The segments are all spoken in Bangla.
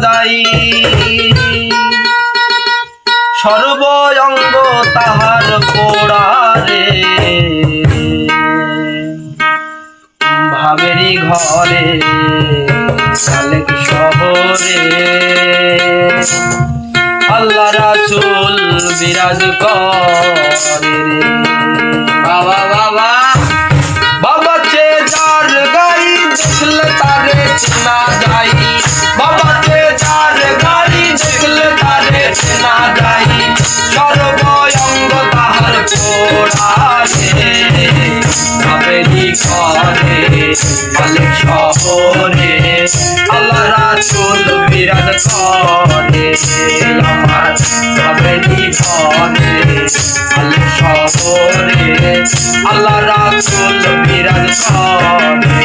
দায়ী সর্বঙ্গ তাহার পোড়ারে ভাবেরি ঘরে সালেক শহরে আল্লাহ রাসূল বিরাজ করে বাবা বাবা বাবা চে যার গাই দেখলে তারে চেনা যাই বাবা চে যার গাই দেখলে তারে চেনা যাই সর্বঙ্গ তাহার পোড়ারে ভাবেরি ঘরে সালেক শহরে আল্লাহ রাসূল বিরাজ করে আমার ভাবেরি ঘরে সালেক শহরে আল্লাহ রাসূল বিরাজ করে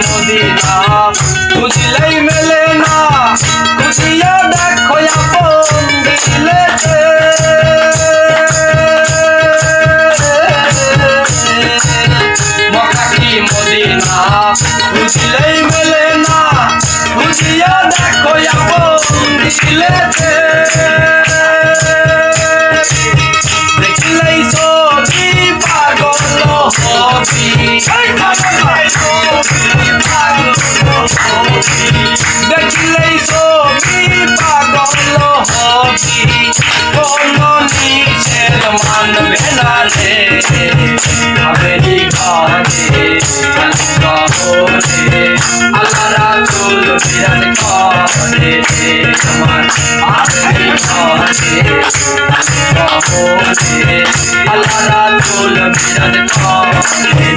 মদিনা খুঁজলেই মেলে না খুঁজিয়া দেখো আপন দিলেতে মক্কা কি মদিনা খুঁজলেই মেলে না খুঁজিয়া দেখো আপন দিলেতে দেখলেই ছবি পাগল হবি দেখলেই ছবি পাগল হবি কোন নিষেধ মানবে না রে ভাবেরি ঘরে শহরে আল্লাহ রাসূল বিরাজ করে আমার ভাবেরি ঘরে শহরে আল্লাহ রাসূল বিরাজ করে